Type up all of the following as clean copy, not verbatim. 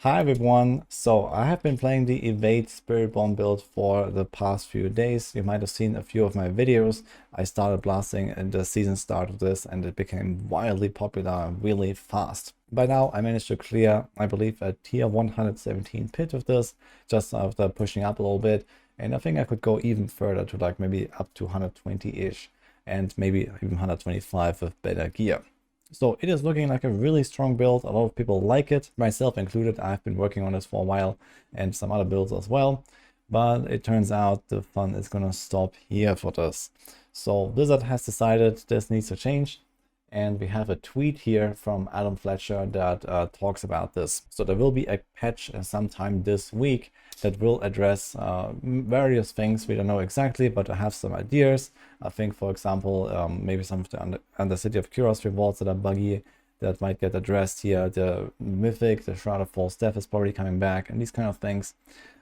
Hi everyone, so I have been playing the Evade Spiritborn build for the past few days. You might have seen a few of my videos. I started blasting at the season start of this and it became wildly popular really fast. By now I managed to clear, I believe, a tier 117 pit of this, just after pushing up a little bit. And I think I could go even further to like maybe up to 120-ish and maybe even 125 with better gear. So it is looking like a really strong build. A lot of people like it, myself included. I've been working on this for a while and some other builds as well. But it turns out the fun is gonna stop here for this. So Blizzard has decided this needs to change. And we have a tweet here from Adam Fletcher that talks about this. So there will be a patch sometime this week that will address various things. We don't know exactly, but I have some ideas. I think, for example, maybe some of the Undercity of Kyros rewards that are buggy that might get addressed here. The Mythic, the Shroud of False Death is probably coming back, and these kind of things.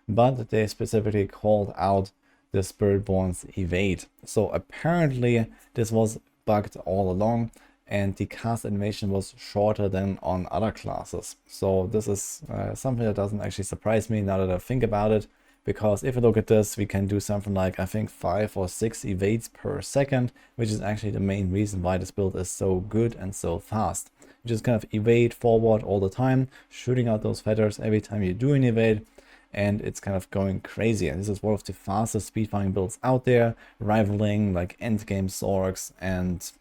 But they specifically called out the Spiritborn's Evade. So apparently this was bugged all along, and the cast animation was shorter than on other classes. So this is something that doesn't actually surprise me now that I think about it, because if you look at this, we can do something like, I think, 5 or 6 evades per second, which is actually the main reason why this build is so good and so fast. You just kind of evade forward all the time, shooting out those feathers every time you do an evade, and it's kind of going crazy. And this is one of the fastest speedfarming builds out there, rivaling like endgame Zorks and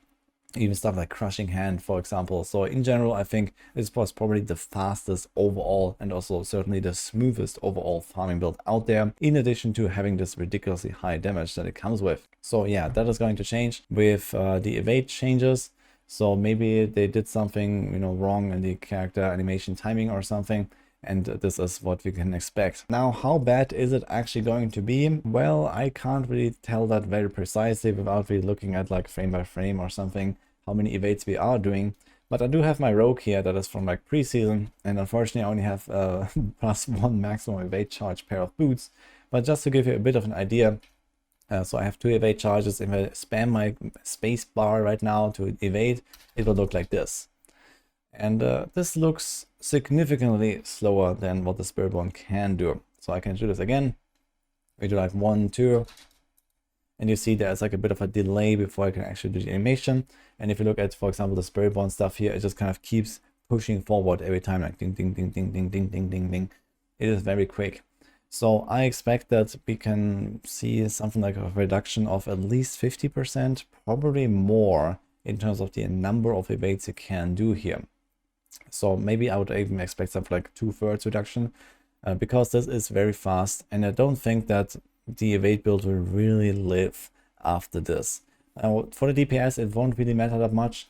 even stuff like Crushing Hand, for example. So in general, I think this was probably the fastest overall and also certainly the smoothest overall farming build out there, in addition to having this ridiculously high damage that it comes with. So yeah, that is going to change with the evade changes. So maybe they did something, wrong in the character animation timing or something, and this is what we can expect. Now, how bad is it actually going to be? Well, I can't really tell that very precisely without really looking at like frame by frame or something, how many evades we are doing. But I do have my rogue here that is from like preseason, and unfortunately I only have +1 maximum evade charge pair of boots. But just to give you a bit of an idea, so I have 2 evade charges. If I spam my space bar right now to evade, it will look like this. And this looks significantly slower than what the Spiritborn can do. So I can do this again. We do like 1, 2. And you see there's like a bit of a delay before I can actually do the animation. And if you look at, for example, the Spiritborn stuff here, it just kind of keeps pushing forward every time, like ding, ding, ding, ding, ding, ding, ding, ding, ding. It is very quick. So I expect that we can see something like a reduction of at least 50%, probably more, in terms of the number of evades you can do here. So maybe I would even expect something like 2/3 reduction, because this is very fast, and I don't think that the evade build will really live after this. For the DPS, it won't really matter that much,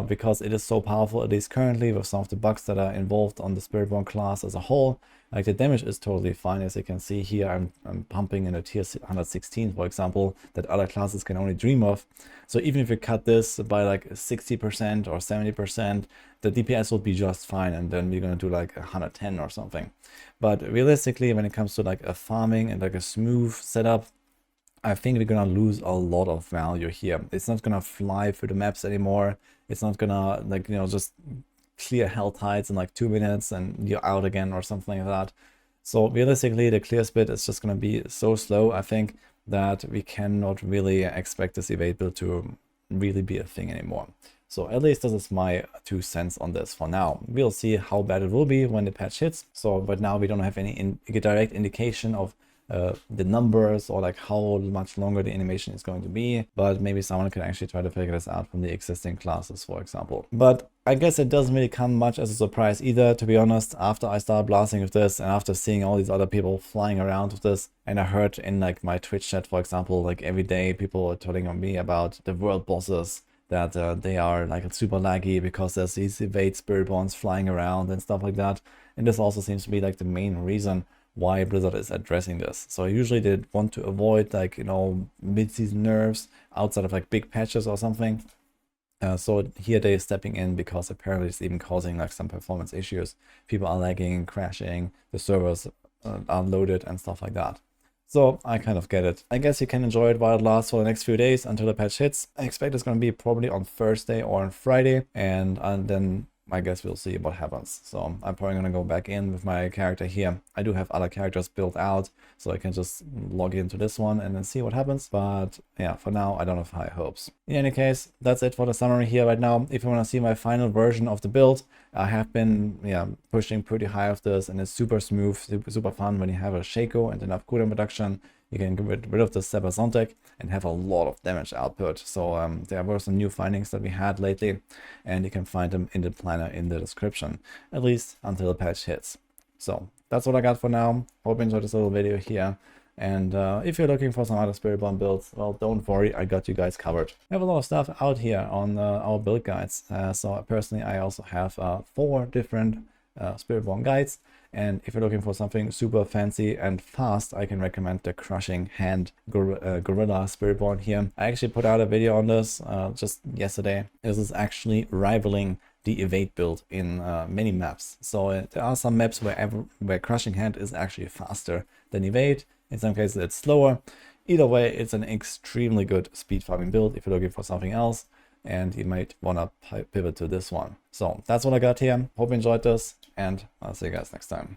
because it is so powerful, at least currently, with some of the bugs that are involved on the Spiritborn class as a whole. Like the damage is totally fine. As you can see here, I'm pumping in a tier 116, for example, that other classes can only dream of. So even if you cut this by like 60% or 70%, the DPS will be just fine, and then we're gonna do like 110 or something. But realistically, when it comes to like a farming and like a smooth setup, I think we're gonna lose a lot of value here. It's not gonna fly through the maps anymore. It's not gonna, like, just clear hell tides in like 2 minutes and you're out again or something like that. So realistically, the clear split is just going to be so slow, I think, that we cannot really expect this evade build to really be a thing anymore. So at least this is my 2 cents on this for now. We'll see how bad it will be when the patch hits. So but now we don't have any direct indication of the numbers or like how much longer the animation is going to be, but maybe someone can actually try to figure this out from the existing classes, for example. But I guess it doesn't really come much as a surprise either, to be honest, after I started blasting with this and after seeing all these other people flying around with this. And I heard in like my Twitch chat, for example, like every day people are telling on me about the world bosses, that they are like super laggy because there's these evade Spiritborns flying around and stuff like that. And this also seems to be like the main reason why Blizzard is addressing this. So usually they want to avoid like, mid-season nerfs outside of like big patches or something. So here they're stepping in because apparently it's even causing like some performance issues. People are lagging, crashing, the servers are loaded and stuff like that. So I kind of get it. I guess you can enjoy it while it lasts for the next few days until the patch hits. I expect it's going to be probably on Thursday or on Friday, and then I guess we'll see what happens. So I'm probably gonna go back in with my character here. I do have other characters built out, so I can just log into this one and then see what happens. But yeah, for now, I don't have high hopes. In any case, that's it for the summary here right now. If you want to see my final version of the build, I have been pushing pretty high of this, and it's super smooth, super fun when you have a Shaco and enough cooldown reduction. You can get rid of the Sebasontic and have a lot of damage output. So there were some new findings that we had lately, and you can find them in the planner in the description, at least until the patch hits. So that's what I got for now. Hope you enjoyed this little video here. And if you're looking for some other Spirit Bomb builds, well, don't worry, I got you guys covered. I have a lot of stuff out here on our build guides. So personally, I also have 4 different Spirit Bomb guides. And if you're looking for something super fancy and fast, I can recommend the Crushing Hand Gorilla Spirit Bomb here. I actually put out a video on this just yesterday. This is actually rivaling the Evade build in many maps. So there are some maps where Crushing Hand is actually faster than Evade. In some cases it's slower. Either way, it's an extremely good speed farming build if you're looking for something else, and you might want to pivot to this one. So that's what I got here. Hope you enjoyed this, and I'll see you guys next time.